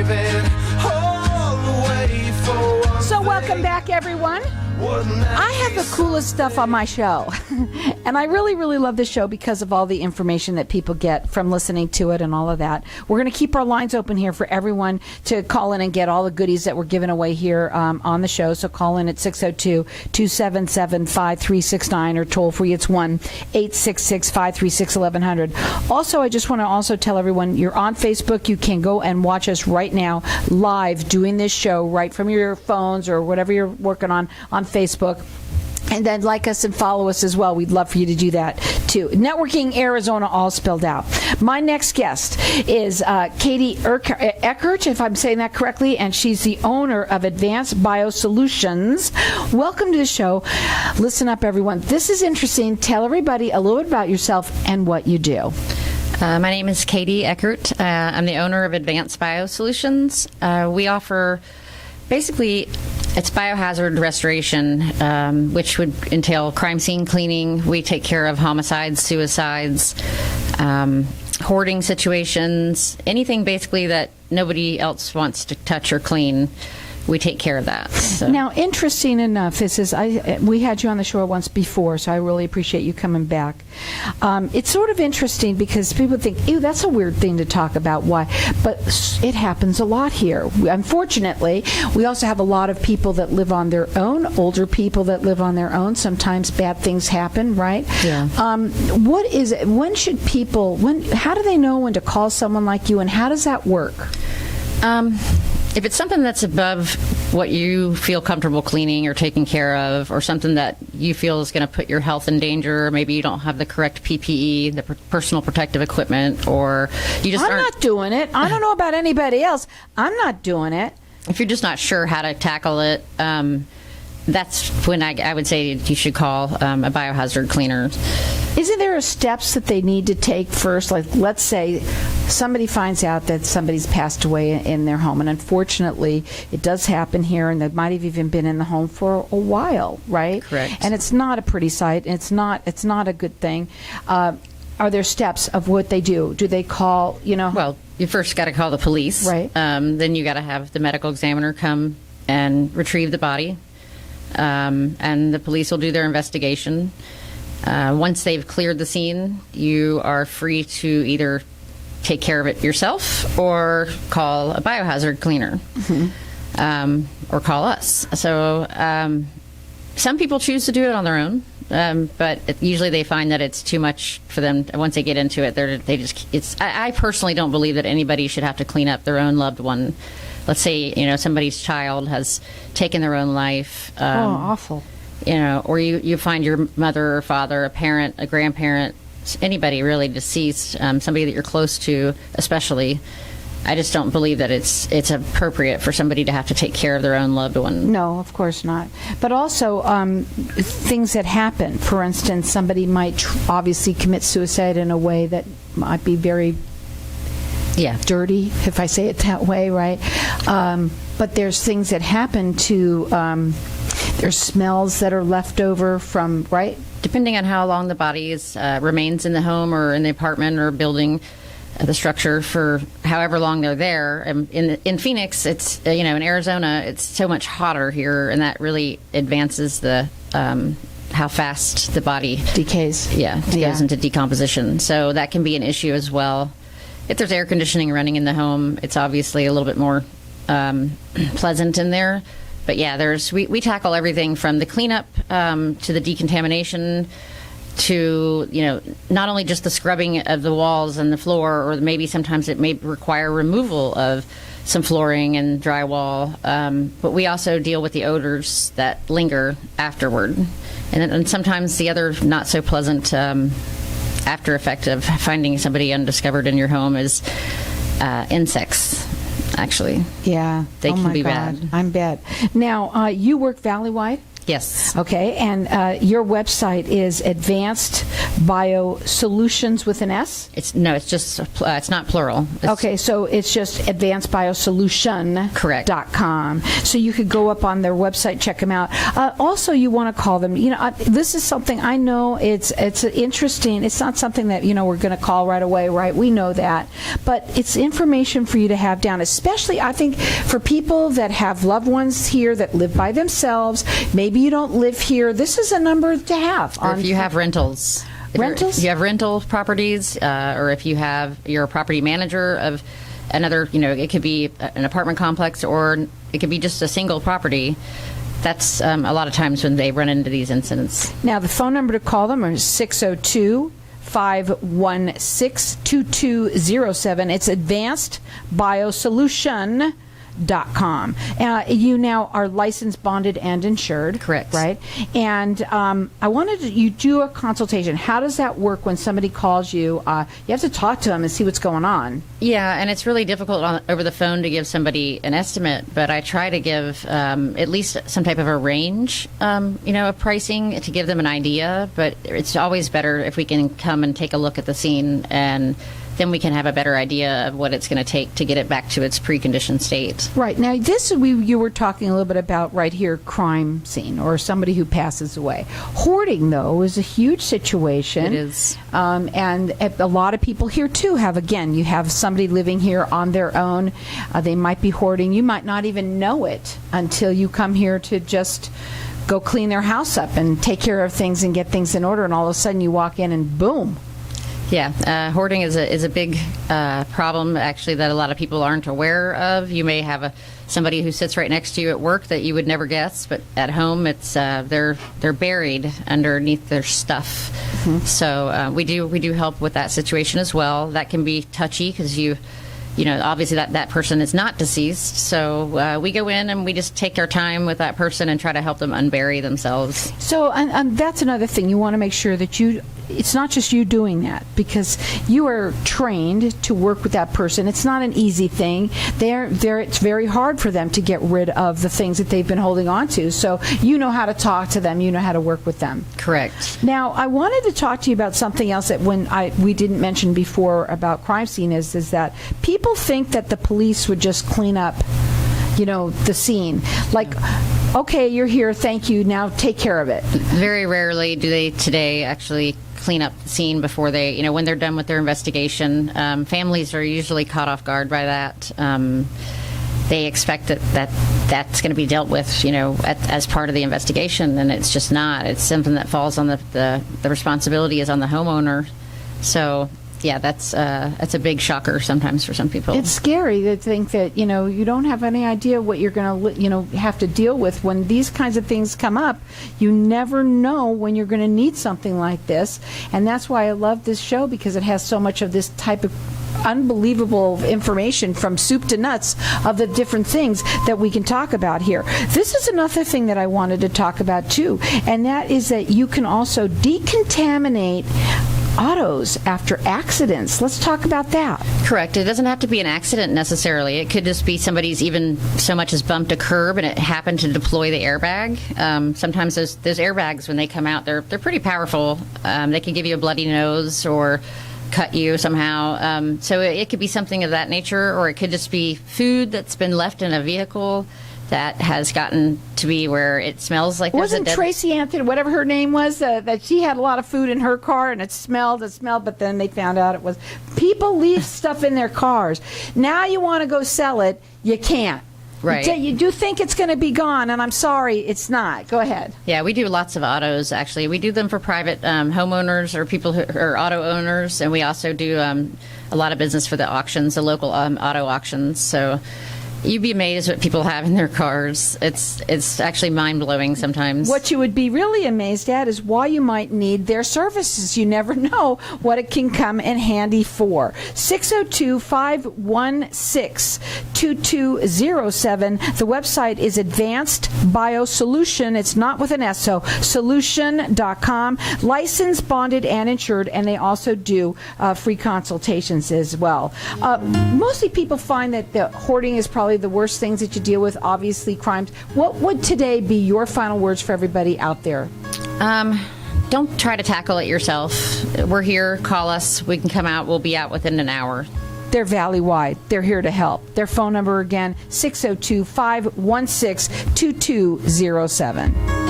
saving all the way for one So welcome thing. back, everyone. Wouldn't that I have be the coolest stuff on my show. And I really, really love this show because of all the information that people get from listening to it and all of that. We're going to keep our lines open here for everyone to call in and get all the goodies that we're giving away here on the show. So call in at 602-277-5369 or toll free. It's 1-866-536-1100. Also, I just want to also tell everyone you're on Facebook. You can go and watch us right now live doing this show right from your phones or whatever you're working on Facebook. And then like us and follow us as well. We'd love for you to do that, too. Networking Arizona, all spelled out. My next guest is Katie Eckert, if I'm saying that correctly, and she's the owner of Advanced Biosolutions. Welcome to the show. Listen up, everyone. This is interesting. Tell everybody a little bit about yourself and what you do. My name is Katie Eckert. I'm the owner of Advanced Biosolutions. We offer basically it's biohazard restoration, which would entail crime scene cleaning. We take care of homicides, suicides, hoarding situations, anything basically that nobody else wants to touch or clean. We take care of that. So. Now, interesting enough, we had you on the show once before, so I really appreciate you coming back. It's sort of interesting because people think, ew, that's a weird thing to talk about. Why? But it happens a lot here. Unfortunately, we also have a lot of people that live on their own, older people that live on their own. Sometimes bad things happen, right? Yeah. What is it? When should people, how do they know when to call someone like you, and how does that work? If it's something that's above what you feel comfortable cleaning or taking care of, or something that you feel is going to put your health in danger, or maybe you don't have the correct PPE, the personal protective equipment, or you just I'm not doing it. I don't know about anybody else. I'm not doing it. If you're just not sure how to tackle it, that's when I would say you should call a biohazard cleaner. Isn't there steps that they need to take first? Like, let's say somebody finds out that somebody's passed away in their home, and unfortunately, it does happen here, and they might have even been in the home for a while, right? Correct. And it's not a pretty sight. It's not a good thing. Are there steps of what they do? Do they call, Well, you first got to call the police. Right. Then you got to have the medical examiner come and retrieve the body. And the police will do their investigation. Once they've cleared the scene, you are free to either take care of it yourself or call a biohazard cleaner, or call us. So some people choose to do it on their own, but usually they find that it's too much for them. Once they get into it, I personally don't believe that anybody should have to clean up their own loved one. Let's say, somebody's child has taken their own life. awful. Or you find your mother or father, a parent, a grandparent, anybody really deceased, somebody that you're close to, especially. I just don't believe that it's appropriate for somebody to have to take care of their own loved one. No, of course not. But also things that happen. For instance, somebody might obviously commit suicide in a way that might be very dirty, if I say it that way, right? But there's things that happen to, there's smells that are left over from, right? Depending on how long the body remains in the home or in the apartment or building, the structure for however long they're there. In Phoenix, it's, in Arizona, it's so much hotter here, and that really advances the how fast the body decays. Goes into decomposition. So that can be an issue as well. If there's air conditioning running in the home, it's obviously a little bit more pleasant in there. But we tackle everything from the cleanup to the decontamination to, not only just the scrubbing of the walls and the floor, or maybe sometimes it may require removal of some flooring and drywall. But we also deal with the odors that linger afterward. And sometimes the other not so pleasant after effect of finding somebody undiscovered in your home is insects, actually. Yeah. They can be God. bad. I'm bad. Now, you work valley-wide? Yes. Okay, and your website is Advanced Biosolutions with an S? It's just it's not plural. Okay, so it's just advancedbiosolution.com. So you could go up on their website, check them out. Also, you want to call them. This is something I know it's interesting. It's not something that we're going to call right away, right? We know that, but it's information for you to have down, especially I think for people that have loved ones here that live by themselves. Maybe you don't live here. This is a number to have. Or if you have rentals. If you have rental properties, or if you're a property manager of another, it could be an apartment complex, or it could be just a single property. That's a lot of times when they run into these incidents. Now, the phone number to call them is 602-516-2207. It's Advanced Biosolution.com. You now are licensed, bonded, and insured. Correct. Right? And I wanted you do a consultation. How does that work when somebody calls you? You have to talk to them and see what's going on. Yeah, and it's really difficult over the phone to give somebody an estimate, but I try to give at least some type of a range, of pricing to give them an idea. But it's always better if we can come and take a look at the scene, and then we can have a better idea of what it's going to take to get it back to its preconditioned state. Right. Now, you were talking a little bit about right here, crime scene or somebody who passes away. Hoarding, though, is a huge situation. It is. And a lot of people here, too, you have somebody living here on their own. They might be hoarding. You might not even know it until you come here to just go clean their house up and take care of things and get things in order. And all of a sudden you walk in and boom. Yeah, hoarding is a big problem, actually, that a lot of people aren't aware of. You may have somebody who sits right next to you at work that you would never guess, but at home, it's they're buried underneath their stuff. Mm-hmm. So we do help with that situation as well. That can be touchy because obviously that person is not deceased. So we go in and we just take our time with that person and try to help them unbury themselves. So and that's another thing. You want to make sure that it's not just you doing that, because you are trained to work with that person. It's not an easy thing. It's very hard for them to get rid of the things that they've been holding on to. So you know how to talk to them. You know how to work with them. Correct. Now, I wanted to talk to you about something else that we didn't mention before about crime scene is that people think that the police would just clean up the scene. Like, okay, you're here, thank you, now take care of it. Very rarely do they today actually clean up the scene before they, when they're done with their investigation. Families are usually caught off guard by that. They expect that's going to be dealt with, as part of the investigation, and it's just not. It's something that falls on the responsibility is on the homeowner. So, yeah, that's a big shocker sometimes for some people. It's scary to think that you don't have any idea what you're going to have to deal with when these kinds of things come up. You never know when you're going to need something like this, and that's why I love this show, because it has so much of this type of unbelievable information from soup to nuts of the different things that we can talk about here. This is another thing that I wanted to talk about too, and that is that you can also decontaminate autos after accidents. Let's talk about that. Correct. It doesn't have to be an accident necessarily. It could just be somebody's even so much as bumped a curb and it happened to deploy the airbag. Sometimes those airbags, when they come out, they're pretty powerful. They can give you a bloody nose or cut you somehow. So it could be something of that nature, or it could just be food that's been left in a vehicle that has gotten to be where it smells like wasn't Tracy Anthony, whatever her name was, that she had a lot of food in her car and it smelled, but then they found out it was people leave stuff in their cars. Now you want to go sell it, you can't. Right. You do think it's going to be gone, and I'm sorry, it's not. Go ahead. Yeah, we do lots of autos, actually. We do them for private homeowners or people who are auto owners, and we also do a lot of business for the auctions, the local auto auctions. So you'd be amazed what people have in their cars. It's actually mind-blowing sometimes. What you would be really amazed at is why you might need their services. You never know what it can come in handy for. 602-516-2207. The website is Advanced Biosolution. It's not with an S, so solution.com. Licensed, bonded, and insured, and they also do free consultations as well. Mostly people find that the hoarding is probably probably the worst things that you deal with, obviously crimes. What would today be your final words for everybody out there? Don't try to tackle it yourself. We're here. Call us. We can come out. We'll be out within an hour. They're valley-wide. They're here to help. Their phone number again, 602-516-2207.